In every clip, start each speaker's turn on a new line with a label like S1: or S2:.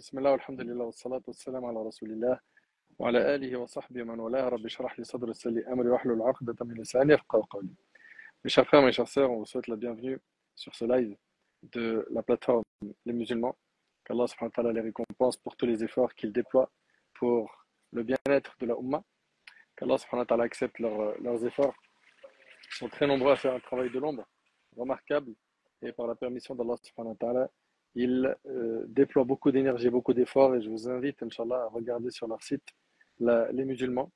S1: بسم الله والحمد لله والصلاة والسلام على رسول الله وعلى آله وصحبه ومن والاه. رب اشرح لي صدري ويسر لي أمري واحلل عقدة من لساني يفقهوا قولي. Mes chers frères, mes chères sœurs, on vous souhaite la bienvenue sur ce live de la plateforme Les Musulmans. Qu'Allah subhanahu wa ta'ala les récompense pour tous les efforts qu'ils déploient pour le bien-être de la Ummah. Qu'Allah subhanahu wa ta'ala accepte leurs efforts. Ils sont très nombreux à faire un travail de l'ombre remarquable et par la permission d'Allah subhanahu wa ta'ala, ils déploient beaucoup d'énergie, beaucoup d'efforts et je vous invite, Inch'Allah, à regarder sur leur site les musulmans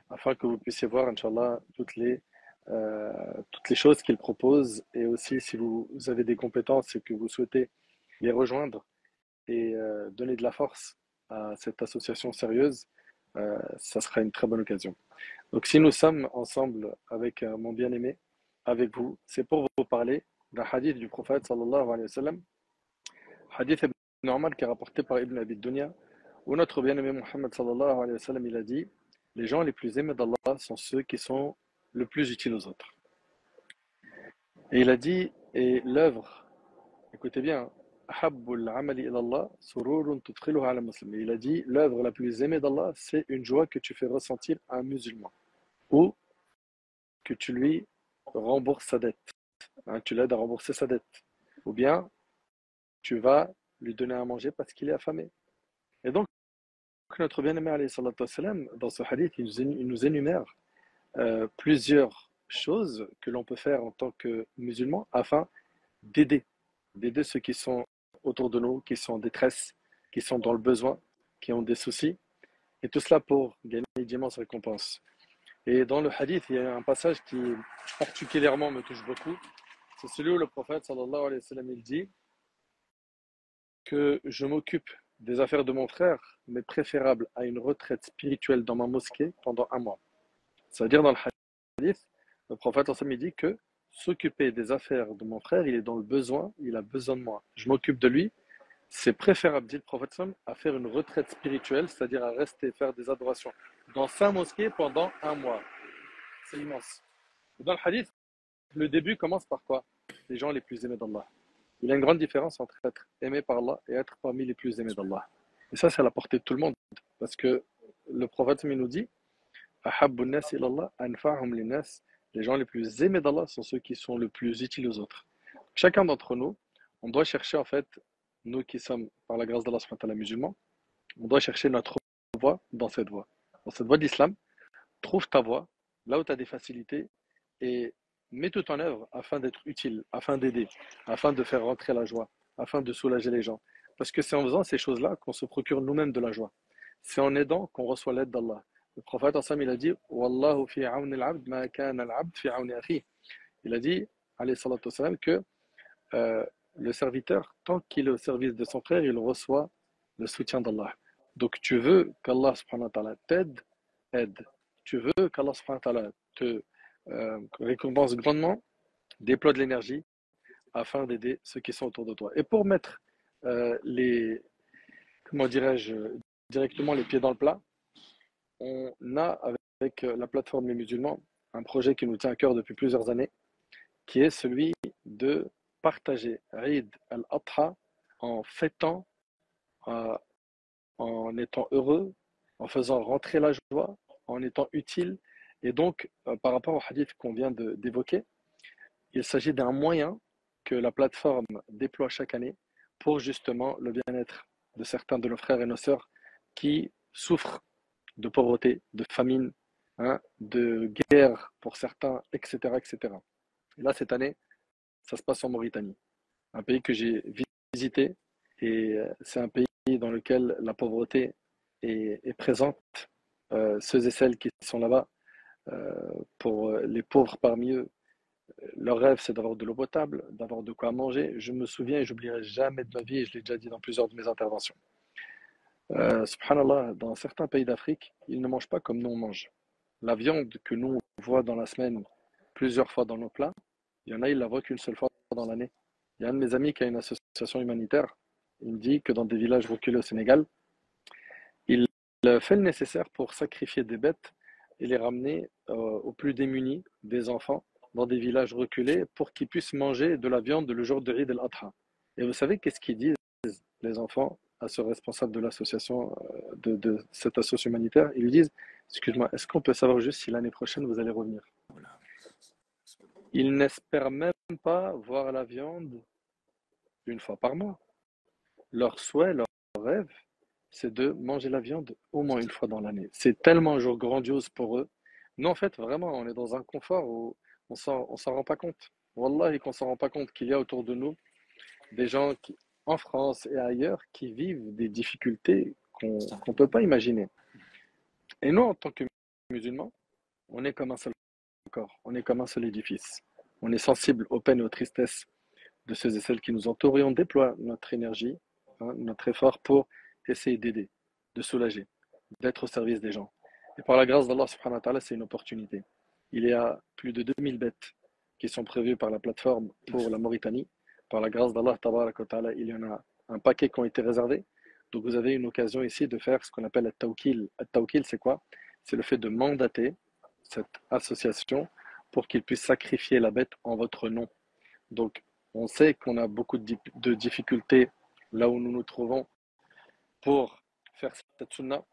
S1: afin que vous puissiez voir, Inch'Allah, toutes les choses qu'ils proposent et aussi si vous avez des compétences et que vous souhaitez les rejoindre et donner de la force à cette association sérieuse, ça sera une très bonne occasion. Donc si nous sommes ensemble avec mon bien-aimé, avec vous, c'est pour vous parler d'un hadith du prophète sallallahu alayhi wa sallam, hadith Ibn Umar qui est rapporté par Ibn Abi Dunya, où notre bien-aimé Muhammad sallallahu alayhi wa sallam, il a dit, les gens les plus aimés d'Allah sont ceux qui sont le plus utiles aux autres. Et il a dit, et l'œuvre, écoutez bien, Ahabbul amali ilallah sururun tudkhiluha ala muslim. Il a dit, l'œuvre la plus aimée d'Allah, c'est une joie que tu fais ressentir à un musulman, ou que tu lui rembourses sa dette, tu l'aides à rembourser sa dette, ou bien tu vas lui donner à manger parce qu'il est affamé. Et donc, notre bien-aimé alayhi salatu wassalam, dans ce hadith, il nous énumère plusieurs choses que l'on peut faire en tant que musulman afin d'aider ceux qui sont autour de nous, qui sont en détresse, qui sont dans le besoin, qui ont des soucis, et tout cela pour gagner d'immenses récompenses. Et dans le hadith, il y a un passage qui particulièrement me touche beaucoup. C'est celui où le prophète sallallahu alayhi wa sallam il dit que je m'occupe des affaires de mon frère, mais préférable à une retraite spirituelle dans ma mosquée pendant un mois. C'est-à-dire dans le hadith, le prophète sallallahu alayhi wa sallam dit que s'occuper des affaires de mon frère, il est dans le besoin, il a besoin de moi. Je m'occupe de lui. C'est préférable, dit le prophète sallallahu alayhi wa sallam, à faire une retraite spirituelle, c'est-à-dire à rester faire des adorations dans sa mosquée pendant un mois. C'est immense. Dans le hadith, le début commence par quoi? Les gens les plus aimés d'Allah. Il y a une grande différence entre être aimé par Allah et être parmi les plus aimés d'Allah. Et ça, c'est à la portée de tout le monde. Parce que le prophète nous dit Ahabbun nas ilallah anfa'hum linnas. Les gens les plus aimés d'Allah sont ceux qui sont le plus utiles aux autres. Chacun d'entre nous, on doit chercher en fait, nous qui sommes par la grâce d'Allah subhanahu wa ta'ala musulmans, on doit chercher notre voie dans cette voie. Dans cette voie de l'islam, trouve ta voie, là où tu as des facilités, et mets tout en œuvre afin d'être utile, afin d'aider, afin de faire rentrer la joie, afin de soulager les gens. Parce que c'est en faisant ces choses-là qu'on se procure nous-mêmes de la joie. C'est en aidant qu'on reçoit l'aide d'Allah. Le prophète il a dit Wallahu fi auni al-abd ma kana al-abd fi auni akhi. Il a dit alayhi salatu wassalam, que le serviteur, tant qu'il est au service de son frère, il reçoit le soutien d'Allah. Donc tu veux qu'Allah subhanahu wa ta'ala t'aide, aide. Tu veux qu'Allah subhanahu wa ta'ala te récompense grandement, déploie de l'énergie afin d'aider ceux qui sont autour de toi. Et pour mettre comment dirais-je, directement les pieds dans le plat, on a avec la plateforme Les Musulmans un projet qui nous tient à cœur depuis plusieurs années, qui est celui de partager Eid al-Adha en fêtant, en étant heureux, en faisant rentrer la joie, en étant utile. Et donc, par rapport au hadith qu'on vient d'évoquer, il s'agit d'un moyen que la plateforme déploie chaque année pour justement le bien-être de certains de nos frères et nos sœurs qui souffrent de pauvreté, de famine, de guerre pour certains, etc., etc. Et là, cette année, ça se passe en Mauritanie, un pays que j'ai visité, et c'est un pays dans lequel la pauvreté est présente. Ceux et celles qui sont là-bas, pour les pauvres parmi eux, leur rêve, c'est d'avoir de l'eau potable, d'avoir de quoi manger. Je me souviens et j'oublierai jamais de ma vie, et je l'ai déjà dit dans plusieurs de mes interventions. Subhanallah, dans certains pays d'Afrique, ils ne mangent pas comme nous on mange. La viande que nous on voit dans la semaine plusieurs fois dans nos plats, il y en a, ils la voient qu'une seule fois dans l'année. Il y a un de mes amis qui a une association humanitaire. Il me dit que dans des villages reculés au Sénégal, il fait le nécessaire pour sacrifier des bêtes et les ramener aux plus démunis, des enfants, dans des villages reculés pour qu'ils puissent manger de la viande le jour de Eid al-Adha. Et vous savez qu'est-ce qu'ils disent, les enfants, à ce responsable de l'association, de cette association humanitaire. Ils lui disent, excuse-moi, est-ce qu'on peut savoir juste si l'année prochaine vous allez revenir? Ils n'espèrent même pas voir la viande une fois par mois. Leur souhait, leur rêve, c'est de manger la viande au moins une fois dans l'année. C'est tellement un jour grandiose pour eux. Nous, en fait, vraiment, on est dans un confort où on s'en rend pas compte. Wallahi, qu'on s'en rend pas compte qu'il y a autour de nous des gens qui, en France et ailleurs, qui vivent des difficultés qu'on peut pas imaginer. Et nous, en tant que musulmans, on est comme un seul corps, on est comme un seul édifice. On est sensible aux peines et aux tristesses de ceux et celles qui nous entourent et on déploie notre énergie, hein, notre effort pour essayer d'aider, de soulager, d'être au service des gens. Et par la grâce d'Allah subhanahu wa ta'ala, c'est une opportunité. Il y a plus de 2000 bêtes qui sont prévues par la plateforme pour la Mauritanie. Par la grâce d'Allah, tabarak wa ta'ala, il y en a un paquet qui ont été réservés. Donc vous avez une occasion ici de faire ce qu'on appelle le tawkil. Le tawkil, c'est quoi? C'est le fait de mandater cette association pour qu'ils puissent sacrifier la bête en votre nom. Donc, on sait qu'on a beaucoup de difficultés là où nous nous trouvons pour faire cette sunna,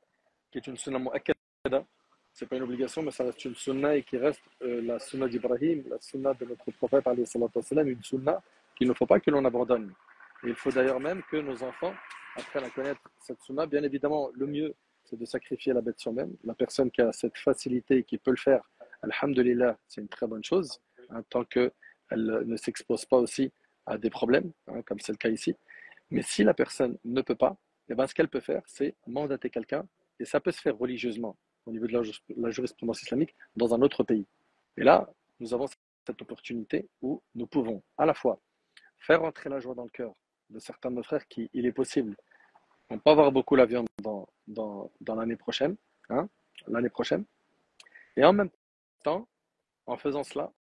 S1: qui est une sunna mu'akkada. C'est pas une obligation, mais ça reste une sunna et qui reste la sunna d'Ibrahim, la sunna de notre prophète, alayhi salatu wassalam, une sunna qu'il ne faut pas que l'on abandonne. Et il faut d'ailleurs même que nos enfants apprennent à connaître cette sunna. Bien évidemment, le mieux, c'est de sacrifier la bête soi-même. La personne qui a cette facilité et qui peut le faire, alhamdulillah, c'est une très bonne chose, hein, tant qu'elle ne s'expose pas aussi à des problèmes, hein, comme c'est le cas ici. Mais si la personne ne peut pas, eh ben, ce qu'elle peut faire, c'est mandater quelqu'un, et ça peut se faire religieusement, au niveau de la jurisprudence islamique, dans un autre pays. Et là, nous avons cette opportunité où nous pouvons à la fois faire entrer la joie dans le cœur de certains de nos frères qui, il est possible, vont pas avoir beaucoup la viande dans l'année prochaine, hein, l'année prochaine. Et en même temps, en faisant cela,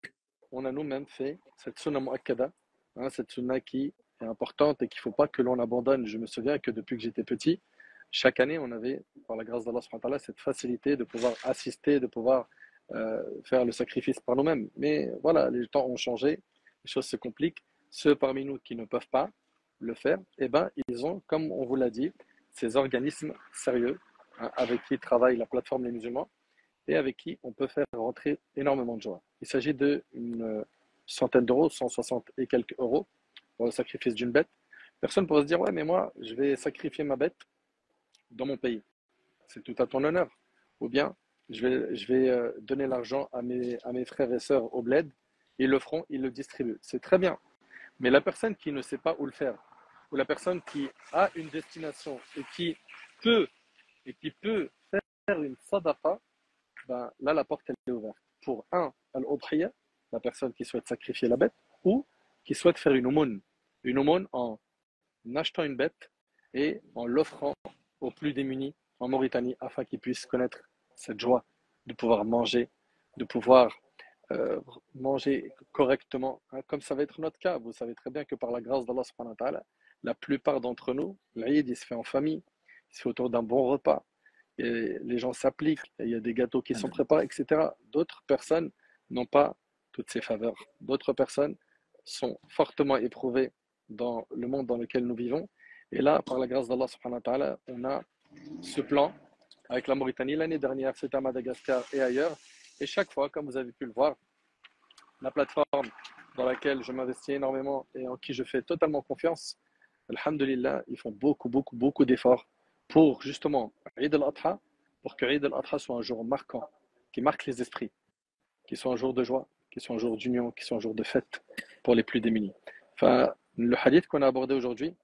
S1: on a nous-mêmes fait cette sunna mu'akkada, hein, cette sunna qui est importante et qu'il ne faut pas que l'on abandonne. Je me souviens que depuis que j'étais petit, chaque année, on avait, par la grâce d'Allah subhanahu wa ta'ala, cette facilité de pouvoir assister, de pouvoir faire le sacrifice par nous-mêmes. Mais voilà, les temps ont changé, les choses se compliquent. Ceux parmi nous qui ne peuvent pas le faire, eh ben, ils ont, comme on vous l'a dit, ces organismes sérieux, hein, avec qui travaille la plateforme des musulmans et avec qui on peut faire rentrer énormément de joie. Il s'agit d'une centaine d'euros, 160 et quelques euros pour le sacrifice d'une bête. Personne pourrait se dire, ouais, mais moi, je vais sacrifier ma bête dans mon pays. C'est tout à ton honneur. Ou bien, je vais donner l'argent à mes frères et sœurs au bled, ils le feront, ils le distribuent. C'est très bien. Mais la personne qui ne sait pas où le faire, ou la personne qui a une destination peut, et qui peut faire une sadaqa, ben, là, la porte elle est ouverte. Pour un, al-udhiya, la personne qui souhaite sacrifier la bête, ou qui souhaite faire une aumône. Une aumône en achetant une bête et en l'offrant aux plus démunis en Mauritanie afin qu'ils puissent connaître cette joie de pouvoir manger, de pouvoir manger correctement, hein, comme ça va être notre cas. Vous savez très bien que par la grâce d'Allah subhanahu wa ta'ala, la plupart d'entre nous, l'Aïd, il se fait en famille, il se fait autour d'un bon repas, et les gens s'appliquent, il y a des gâteaux qui sont préparés, etc. D'autres personnes n'ont pas toutes ces faveurs. D'autres personnes sont fortement éprouvées dans le monde dans lequel nous vivons. Et là, par la grâce d'Allah subhanahu wa ta'ala, on a ce plan avec la Mauritanie. L'année dernière, c'était à Madagascar et ailleurs. Et chaque fois, comme vous avez pu le voir, la plateforme dans laquelle je m'investis énormément et en qui je fais totalement confiance, alhamdulillah, ils font beaucoup, beaucoup, beaucoup d'efforts pour justement Eid al-Adha, pour que Eid al-Adha soit un jour marquant, qui marque les esprits, qui soit un jour de joie, qui soit un jour d'union, qui soit un jour de fête pour les plus démunis. Enfin, le hadith qu'on a abordé aujourd'hui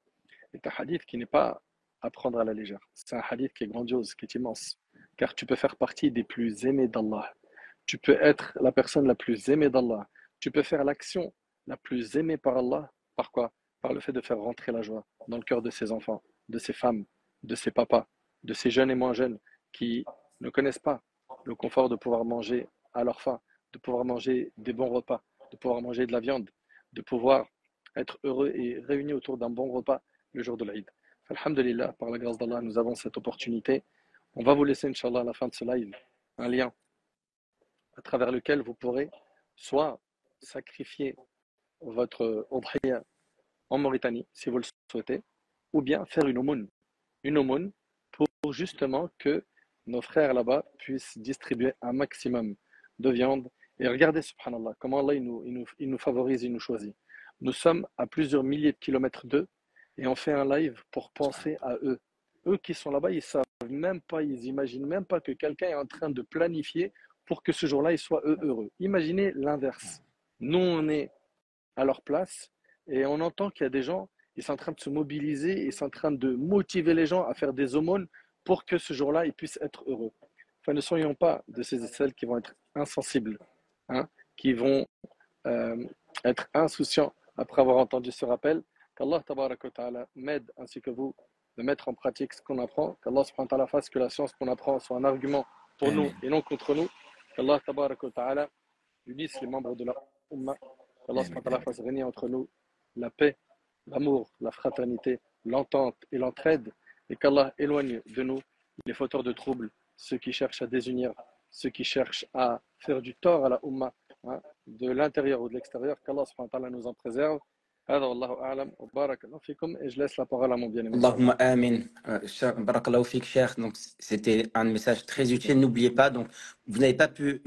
S1: est un hadith qui n'est pas à prendre à la légère. C'est un hadith qui est grandiose, qui est immense, car tu peux faire partie des plus aimés d'Allah. Tu peux être la personne la plus aimée d'Allah. Tu peux faire l'action la plus aimée par Allah. Par quoi? Par le fait de faire rentrer la joie dans le cœur de ses enfants, de ses femmes, de ses papas, de ces jeunes et moins jeunes qui ne connaissent pas le confort de pouvoir manger à leur faim, de pouvoir manger des bons repas, de pouvoir manger de la viande, de pouvoir être heureux et réunis autour d'un bon repas le jour de l'Aïd. Alhamdulillah, par la grâce d'Allah, nous avons cette opportunité. On va vous laisser, Inch'Allah, à la fin de ce live, un lien à travers lequel vous pourrez soit sacrifier votre udhiya en Mauritanie, si vous le souhaitez, ou bien faire une aumône une aumône pour justement que nos frères là-bas puissent distribuer un maximum de viande. Et regardez, subhanallah, comment Allah il nous favorise, il nous choisit. Nous sommes à plusieurs milliers de kilomètres d'eux et on fait un live pour penser à eux. Eux qui sont là-bas, ils savent même pas, ils imaginent même pas que quelqu'un est en train de planifier pour que ce jour-là, ils soient eux heureux. Imaginez l'inverse. Nous, on est à leur place et on entend qu'il y a des gens, ils sont en train de se mobiliser, ils sont en train de motiver les gens à faire des aumônes pour que ce jour-là, ils puissent être heureux. Enfin, ne soyons pas de ces et celles qui vont être insensibles, hein, qui vont euh, être insouciants après avoir entendu ce rappel. Qu'Allah tabaraka wa ta'ala m'aide ainsi que vous de mettre en pratique ce qu'on apprend. Qu'Allah subhanahu wa ta'ala fasse que la science qu'on apprend soit un argument pour nous
S2: Amen.
S1: et non contre nous. Qu'Allah tabaraka wa ta'ala unisse les membres de la Ummah. Qu'Allah subhanahu wa ta'ala
S2: Amen.
S1: fasse régner entre nous la paix, l'amour, la fraternité, l'entente et l'entraide. Et qu'Allah éloigne de nous les fauteurs de troubles, ceux qui cherchent à désunir, ceux qui cherchent à faire du tort à la Ummah, hein, de l'intérieur ou de l'extérieur, qu'Allah subhanahu wa ta'ala nous en préserve. هذا والله أعلم وبارك الله فيكم et je laisse la parole à mon bien-aimé frère.
S2: Allahumma amin. Barakallahu fik, cher. Donc, c'était un message très utile. N'oubliez pas, donc, vous n'avez pas pu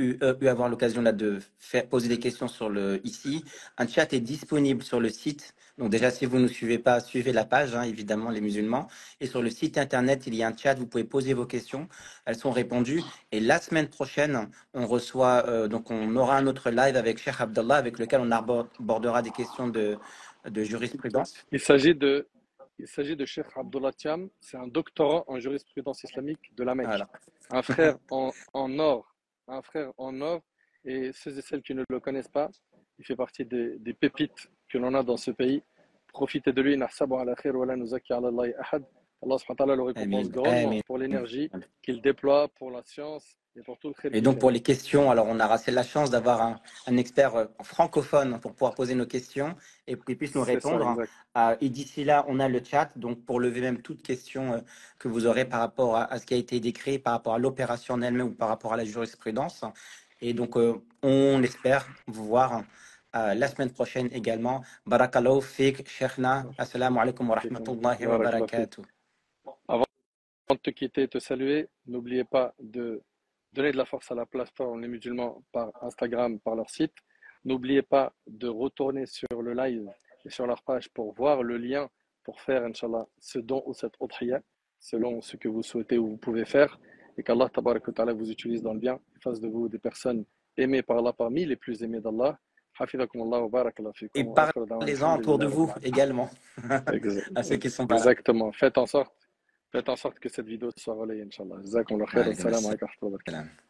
S2: avoir l'occasion là de faire poser des questions sur le ici. Un chat est disponible sur le site. Donc, déjà, si vous ne nous suivez pas, suivez la page, hein, évidemment, les musulmans. Et sur le site internet, il y a un chat. Vous pouvez poser vos questions. Elles sont répondues. Et la semaine prochaine, on reçoit, donc, on aura un autre live avec Cheikh Abdallah, avec lequel on abordera des questions de jurisprudence.
S1: Il s'agit de Cheikh Abdullah Thiam, c'est un doctorant en jurisprudence islamique de la Mecque.
S2: Voilà.
S1: Un frère en or, un frère en or, et ceux et celles qui ne le connaissent pas, il fait partie des pépites que l'on a dans ce pays. Profitez de lui, nahsabu ala khair wa la nuzakki ala Allahi ahad. Allah subhanahu wa ta'ala le récompense
S2: Amin.
S1: grandement
S2: Amin.
S1: pour l'énergie qu'il déploie pour la science et pour tout le khair
S2: Et
S1: qu'il
S2: donc
S1: fait.
S2: pour les questions, alors on a rassé la chance d'avoir un expert francophone pour pouvoir poser nos questions et qu'il puisse nous
S1: C'est ça,
S2: répondre.
S1: exact.
S2: Et d'ici là, on a le chat, donc pour lever même toute question que vous aurez par rapport à ce qui a été décrit, par rapport à l'opération en elle-même ou par rapport à la jurisprudence. Et donc on espère vous voir la semaine prochaine également. Barakallahu fik, Cheikhna. Assalamu alaikum wa rahmatullahi wa
S1: Barakallahu fik.
S2: barakatuh.
S1: Avant de te quitter et te saluer, n'oubliez pas de donner de la force à la plateforme Les Musulmans par Instagram, par leur site. N'oubliez pas de retourner sur le live et sur leur page pour voir le lien pour faire, Inch'Allah, ce don ou cette udhiyya, selon ce que vous souhaitez ou vous pouvez faire. Et qu'Allah tabarak wa ta'ala vous utilise dans le bien, et fasse de vous des personnes aimées par Allah, parmi les plus aimées d'Allah. Hafizakum Allah wa barakallahu
S2: Et
S1: fikum wa akhiru da'wana
S2: parlez-en autour de
S1: alhamdulillahi
S2: vous
S1: rabbil alamin.
S2: également, à ceux qui sont pas là.
S1: Exactement. Faites en sorte que cette vidéo soit relayée, Inch'Allah. Jazakumullah khair.
S2: Alaykum
S1: Assalamu alaikum wa rahmatullahi wa barakatuh.
S2: assalam.